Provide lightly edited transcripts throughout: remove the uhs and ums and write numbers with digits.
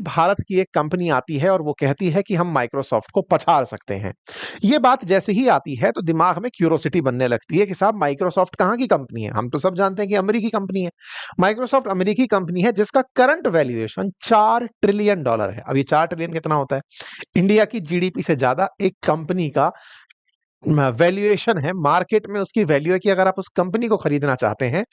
भारत की एक कंपनी आती है और वो कहती है कि हम माइक्रोसॉफ्ट को पछाड़ सकते हैं। ये बात जैसे ही आती है तो दिमाग में क्यूरोसिटी बनने लगती है कि साहब माइक्रोसॉफ्ट कहाँ की कंपनी है? हम तो सब जानते हैं कि अमेरिकी कंपनी है। माइक्रोसॉफ्ट अमेरिकी कंपनी है जिसका करंट वैल्यूएशन $4 ट्रिलियन है। अब ये 4 ट्रिलियन कितना होता है? इंडिया की जीडीपी से ज्यादा एक कंपनी का वैल्यूएशन है, मार्केट में उसकी वैल्यू है कि अगर आप उस कंपनी को खरीदना चाहते हैं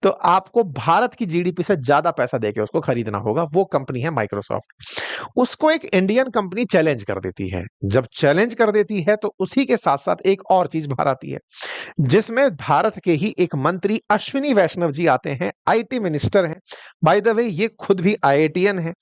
तो आपको भारत की जीडीपी से ज्यादा पैसा देके उसको खरीदना होगा। वो कंपनी है माइक्रोसॉफ्ट। उसको एक इंडियन कंपनी चैलेंज कर देती है। जब चैलेंज कर देती है तो उसी के साथ साथ एक और चीज बाहर आती है, जिसमें भारत के ही एक मंत्री अश्विनी वैष्णव जी आते हैं, आईटी मिनिस्टर हैं। बाय द वे ये खुद भी आईआईटीएन है।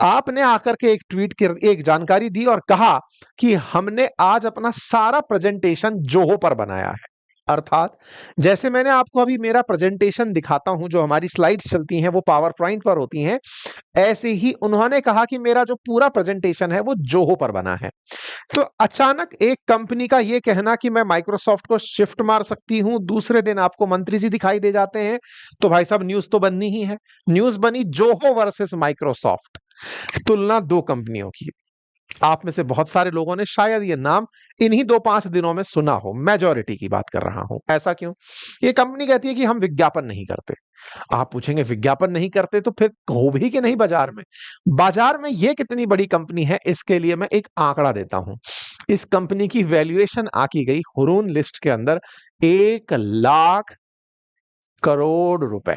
आपने आकर के एक ट्वीट कर एक जानकारी दी और कहा कि हमने आज अपना सारा प्रेजेंटेशन जोहो पर बनाया है। अर्थात जैसे मैंने आपको अभी मेरा प्रेजेंटेशन दिखाता हूं, जो हमारी स्लाइड्स चलती हैं वो पावर पॉइंट पर होती हैं, ऐसे ही उन्होंने कहा कि मेरा जो पूरा प्रेजेंटेशन है वो जोहो पर बना है। तो अचानक एक कंपनी का ये कहना कि मैं माइक्रोसॉफ्ट को शिफ्ट मार सकती हूं, दूसरे दिन आपको मंत्री जी दिखाई दे जाते हैं, तो भाई साहब न्यूज तो बननी ही है। न्यूज बनी जोहो वर्सेस माइक्रोसॉफ्ट, तुलना दो कंपनियों की। आप में से बहुत सारे लोगों ने शायद ये नाम इन्हीं 2-5 दिनों में सुना हो। मेजॉरिटी की बात कर रहा हूं। ऐसा क्यों? ये कंपनी कहती है कि हम विज्ञापन नहीं करते। आप पूछेंगे विज्ञापन नहीं करते तो फिर हो भी कि नहीं बाजार में? बाजार में ये कितनी बड़ी कंपनी है, इसके लिए मैं एक आंकड़ा देता हूं। इस कंपनी की वैल्यूएशन आकी गई हुरून लिस्ट के अंदर 1 लाख करोड़ रुपए।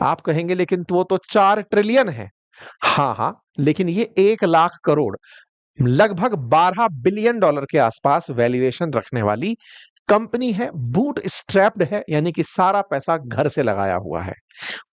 आप कहेंगे लेकिन वो तो 4 ट्रिलियन है। हाँ हाँ, लेकिन ये 1 लाख करोड़, लगभग $12 बिलियन के आसपास वैल्यूएशन रखने वाली कंपनी है। बूट स्ट्रैप्ड है, यानी कि सारा पैसा घर से लगाया हुआ है,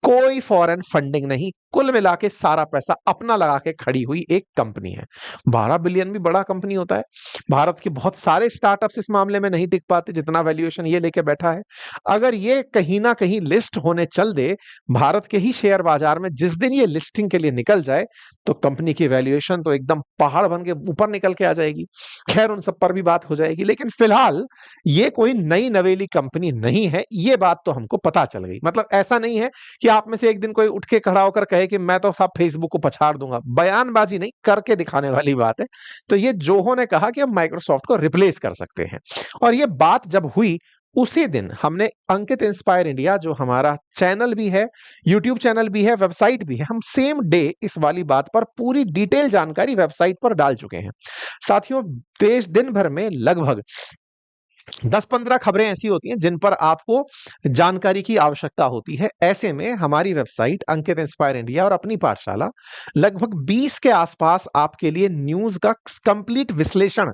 कोई फॉरेन फंडिंग नहीं। कुल मिला के सारा पैसा अपना लगा के खड़ी हुई एक कंपनी है। 12 बिलियन भी बड़ा कंपनी होता है। भारत के बहुत सारे स्टार्टअप्स इस मामले में नहीं टिक पाते जितना वैल्यूएशन ये लेके बैठा है। अगर ये कहीं ना कहीं लिस्ट होने चल दे भारत के ही शेयर बाजार में, जिस दिन ये लिस्टिंग के लिए निकल जाए तो कंपनी की वैल्यूएशन तो एकदम पहाड़ बन के ऊपर निकल के आ जाएगी। खैर उन सब पर भी बात हो जाएगी, लेकिन फिलहाल ये कोई नई नवेली कंपनी नहीं है, ये बात तो हमको पता चल गई। मतलब ऐसा नहीं है कि आप में से एक दिन कोई उठ के खड़ा होकर कहे कि मैं तो सब फेसबुक को पछाड़ दूंगा। बयानबाजी नहीं, करके दिखाने वाली बात है। तो ये जोहो ने कहा कि हम माइक्रोसॉफ्ट को रिप्लेस कर सकते हैं। और ये बात जब हुई उसी दिन हमने अंकित इंस्पायर इंडिया, जो हमारा चैनल भी है, यूट्यूब चैनल भी है, वेबसाइट भी है, हम सेम डे इस वाली बात पर पूरी डिटेल जानकारी वेबसाइट पर डाल चुके हैं। साथियों, देश दिन भर में लगभग 10-15 खबरें ऐसी होती हैं जिन पर आपको जानकारी की आवश्यकता होती है। ऐसे में हमारी वेबसाइट अंकित इंस्पायर इंडिया और अपनी पाठशाला लगभग 20 के आसपास आपके लिए न्यूज का कंप्लीट विश्लेषण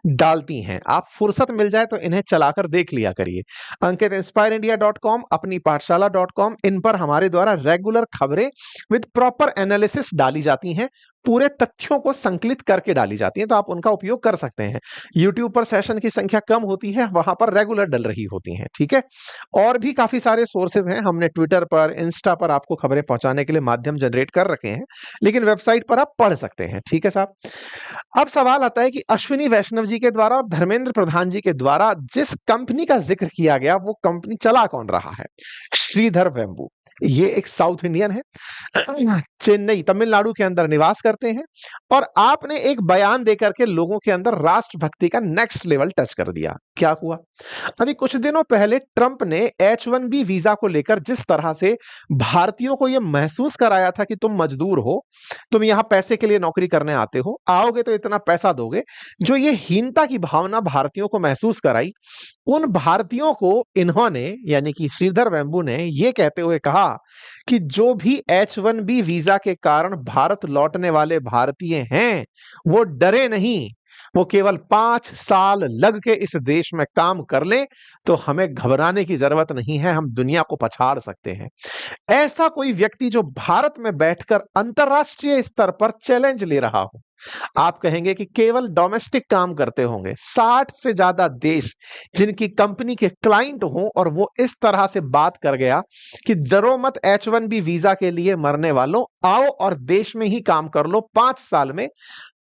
डालती हैं। आप फुर्सत मिल जाए तो इन्हें चलाकर देख लिया करिए। अंकित इंस्पायर इंडिया .com, अपनी पाठशाला .com, इन पर हमारे द्वारा रेगुलर खबरें विद प्रॉपर एनालिसिस डाली जाती हैं, पूरे तथ्यों को संकलित करके डाली जाती हैं, तो आप उनका उपयोग कर सकते हैं। यूट्यूब पर सेशन की संख्या कम होती है, वहां पर रेगुलर डल रही होती हैं। ठीक है, और भी काफी सारे सोर्सेज हैं। हमने ट्विटर पर, इंस्टा पर आपको खबरें पहुंचाने के लिए माध्यम जनरेट कर रखे हैं, लेकिन वेबसाइट पर आप पढ़ सकते हैं। ठीक है साहब, अब सवाल आता है कि अश्विनी वैष्णव जी के द्वारा और धर्मेंद्र प्रधान जी के द्वारा जिस कंपनी का जिक्र किया गया वो कंपनी चला कौन रहा है? श्रीधर वेम्बू। ये एक साउथ इंडियन है, चेन्नई तमिलनाडु के अंदर निवास करते हैं, और आपने एक बयान देकर के लोगों के अंदर राष्ट्रभक्ति का नेक्स्ट लेवल टच कर दिया। क्या हुआ? अभी कुछ दिनों पहले ट्रंप ने H1B वीजा को लेकर जिस तरह से भारतीयों को यह महसूस कराया था कि तुम मजदूर हो, तुम यहां पैसे के लिए नौकरी करने आते हो, आओगे तो इतना पैसा दोगे, जो ये हीनता की भावना भारतीयों को महसूस कराई, उन भारतीयों को इन्होंने, यानी कि श्रीधर वेम्बू ने, यह कहते हुए कहा कि जो भी H1B वीजा के कारण भारत लौटने वाले भारतीय हैं वो डरे नहीं, वो केवल 5 साल लग के इस देश में काम कर लें तो हमें घबराने की जरूरत नहीं है, हम दुनिया को पछाड़ सकते हैं। ऐसा कोई व्यक्ति जो भारत में बैठकर अंतरराष्ट्रीय स्तर पर चैलेंज ले रहा हो, आप कहेंगे कि केवल डोमेस्टिक काम करते होंगे। 60 से ज्यादा देश जिनकी कंपनी के क्लाइंट हों और वो इस तरह से बात कर गया कि डरो मत H1B वीजा के लिए मरने वालों, आओ और देश में ही काम कर लो, 5 साल में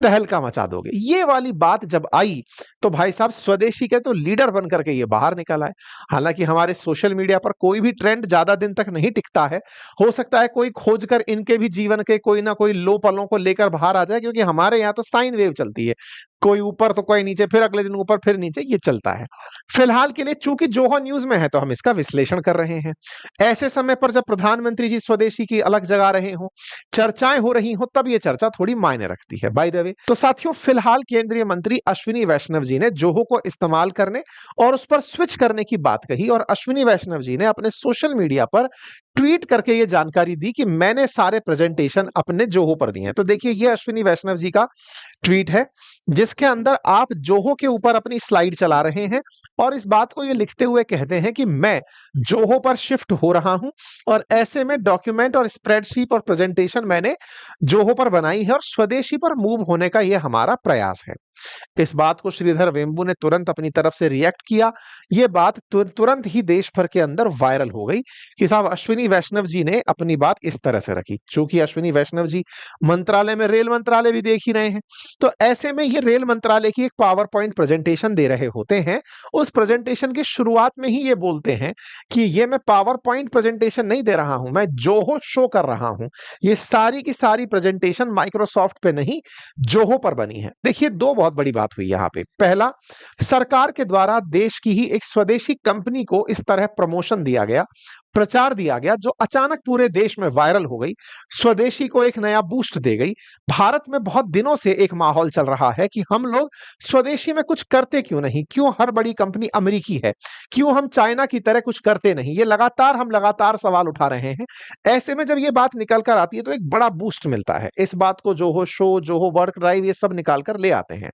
तहलका मचा दोगे। ये वाली बात जब आई तो भाई साहब स्वदेशी के तो लीडर बन करके ये बाहर निकल आए। हालांकि हमारे सोशल मीडिया पर कोई भी ट्रेंड ज्यादा दिन तक नहीं टिकता है। हो सकता है कोई खोजकर इनके भी जीवन के कोई ना कोई लो पलों को लेकर बाहर आ जाए, क्योंकि हमारे यहाँ तो साइन वेव चलती है, कोई ऊपर तो कोई नीचे, फिर अगले दिन ऊपर फिर नीचे, ये चलता है। फिलहाल के लिए चूंकि जोहो न्यूज में है तो हम इसका विश्लेषण कर रहे हैं। ऐसे समय पर जब प्रधानमंत्री जी स्वदेशी की अलग जगा रहे हो, चर्चाएं हो रही हो, तब ये चर्चा थोड़ी मायने रखती है बाय द वे। तो साथियों, फिलहाल केंद्रीय मंत्री अश्विनी वैष्णव जी ने जोहो को इस्तेमाल करने और उस पर स्विच करने की बात कही, और अश्विनी वैष्णव जी ने अपने सोशल मीडिया पर ट्वीट करके ये जानकारी दी कि मैंने सारे प्रेजेंटेशन अपने जोहो पर दिए हैं। तो देखिए, ये अश्विनी वैष्णव जी का ट्वीट है जिसके अंदर आप जोहो के ऊपर अपनी स्लाइड चला रहे हैं और इस बात को ये लिखते हुए कहते हैं कि मैं जोहो पर शिफ्ट हो रहा हूं और ऐसे में डॉक्यूमेंट और स्प्रेडशीट और प्रेजेंटेशन मैंने जोहो पर बनाई है और स्वदेशी पर मूव होने का यह हमारा प्रयास है। इस बात को श्रीधर वेम्बू ने तुरंत अपनी तरफ से रिएक्ट किया। यह बात तुरंत ही देश भर के अंदर वायरल हो गई कि साहब अश्विनी वैष्णव जी ने अपनी बात इस तरह से रखी। चूंकि अश्विनी वैष्णव जी मंत्रालय में रेल मंत्रालय भी देख ही रहे हैं, तो ऐसे में ये रेल मंत्रालय की एक पावर पॉइंट प्रेजेंटेशन दे रहे होते हैं। उस प्रेजेंटेशन की शुरुआत में ही ये बोलते हैं कि ये मैं पावर पॉइंट प्रेजेंटेशन नहीं दे रहा हूं, मैं जोहो शो कर रहा हूं। ये सारी की सारी प्रेजेंटेशन माइक्रोसॉफ्ट पे नहीं, जोहो पर बनी है। देखिए, दो बहुत बड़ी बात हुई यहां पे। पहला, सरकार के द्वारा देश की ही एक स्वदेशी कंपनी को इस तरह प्रमोशन दिया गया, प्रचार दिया गया, जो अचानक पूरे देश में वायरल हो गई, स्वदेशी को एक नया बूस्ट दे गई। भारत में बहुत दिनों से एक माहौल चल रहा है कि हम लोग स्वदेशी में कुछ करते क्यों नहीं, क्यों हर बड़ी कंपनी अमेरिकी है, क्यों हम चाइना की तरह कुछ करते नहीं। ये हम लगातार सवाल उठा रहे हैं। ऐसे में जब ये बात निकल कर आती है तो एक बड़ा बूस्ट मिलता है। इस बात को Zoho show, Zoho work drive, ये सब निकाल कर ले आते हैं।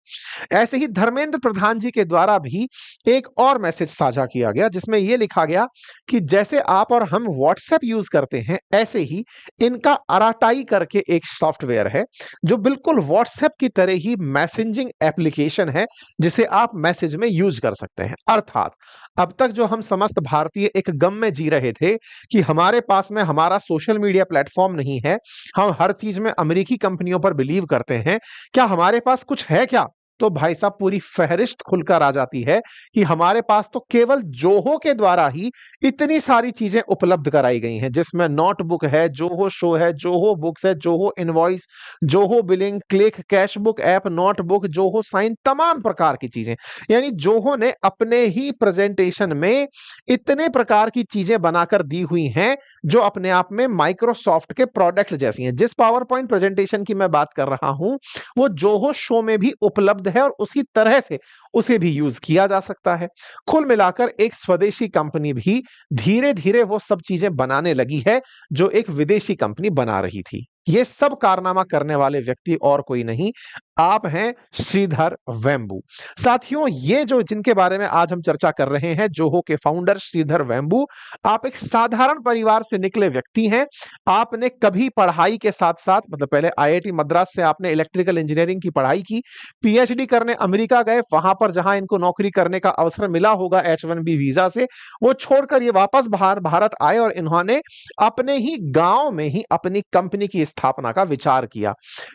ऐसे ही धर्मेंद्र प्रधान जी के द्वारा भी एक और मैसेज साझा किया गया जिसमें यह लिखा गया कि जैसे आप और हम व्हाट्सएप यूज करते हैं, ऐसे ही इनका अराटाई करके एक सॉफ्टवेयर है जो बिल्कुल व्हाट्सएप की तरह ही मैसेजिंग एप्लीकेशन है, जिसे आप मैसेज में यूज कर सकते हैं। अर्थात अब तक जो हम समस्त भारतीय एक गम में जी रहे थे कि हमारे पास में हमारा सोशल मीडिया प्लेटफॉर्म नहीं है, हम हर चीज में अमेरिकी कंपनियों पर बिलीव करते हैं, क्या हमारे पास कुछ है क्या? तो भाई साहब, पूरी फहरिस्त खुलकर आ जाती है कि हमारे पास तो केवल जोहो के द्वारा ही इतनी सारी चीजें उपलब्ध कराई गई हैं, जिसमें नोटबुक है, जोहो शो है, जोहो बुक्स है, Zoho Invoice, Zoho Billing, Cliq, cashbook app, Notebook, Zoho Sign, तमाम प्रकार की चीजें। यानी जोहो ने अपने ही प्रेजेंटेशन में इतने प्रकार की चीजें बनाकर दी हुई हैं जो अपने आप में माइक्रोसॉफ्ट के प्रोडक्ट जैसी हैं। जिस पावर पॉइंट प्रेजेंटेशन की मैं बात कर रहा हूं वो जोहो शो में भी उपलब्ध है और उसी तरह से उसे भी यूज किया जा सकता है। कुल मिलाकर एक स्वदेशी कंपनी भी धीरे धीरे वो सब चीजें बनाने लगी है जो एक विदेशी कंपनी बना रही थी। ये सब कारनामा करने वाले व्यक्ति और कोई नहीं, आप हैं श्रीधर वेम्बू। साथियों, ये जो जिनके बारे में आज हम चर्चा कर रहे हैं, जोहो के फाउंडर श्रीधर वेम्बू, आप एक साधारण परिवार से निकले व्यक्ति हैं। आपने कभी पढ़ाई के साथ साथ, मतलब पहले आईआईटी मद्रास से आपने इलेक्ट्रिकल इंजीनियरिंग की पढ़ाई की, पीएचडी करने अमेरिका गए, वहां पर जहां इनको नौकरी करने का अवसर मिला होगा H1B वीजा से, वो छोड़कर ये वापस भारत आए और इन्होंने अपने ही गांव में ही अपनी कंपनी की स्थापना का विचार किया।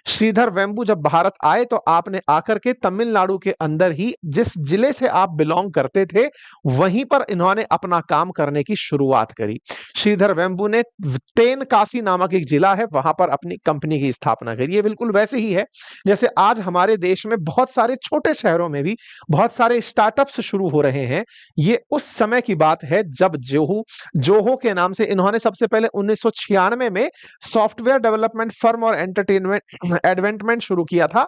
श्रीधर वेम्बू जब भारत आए तो आपने आकर के तमिलनाडु के अंदर ही, जिस जिले से आप बिलोंग करते थे, वहीं पर इन्होंने अपना काम करने की शुरुआत करी। श्रीधर वेम्बू ने तेनकासी नामक एक जिला है, वहां पर अपनी कंपनी की स्थापना करी। ये बिल्कुल वैसे ही है जैसे आज हमारे देश में बहुत सारे छोटे शहरों में भी बहुत सारे स्टार्टअप्स शुरू हो रहे हैं। ये उस समय की बात है जब जोहो के नाम से इन्होंने सबसे पहले 1996 में सॉफ्टवेयर डेवलपमेंट फर्म और एंटरटेनमेंट एडवेंटमेंट शुरू किया था।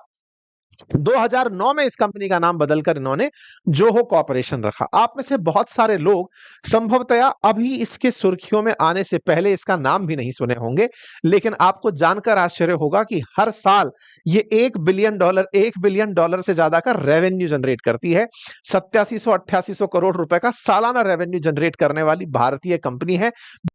2009 में इस कंपनी का नाम बदलकर इन्होंने जोहो कॉर्पोरेशन रखा। आप में से बहुत सारे लोग संभवतया अभी इसके सुर्खियों में आने से पहले इसका नाम भी नहीं सुने होंगे, लेकिन आपको जानकर आश्चर्य होगा कि हर साल ये $1 बिलियन से ज्यादा का रेवेन्यू जनरेट करती है। 8700-8800 करोड़ रुपए का सालाना रेवेन्यू जनरेट करने वाली भारतीय कंपनी है।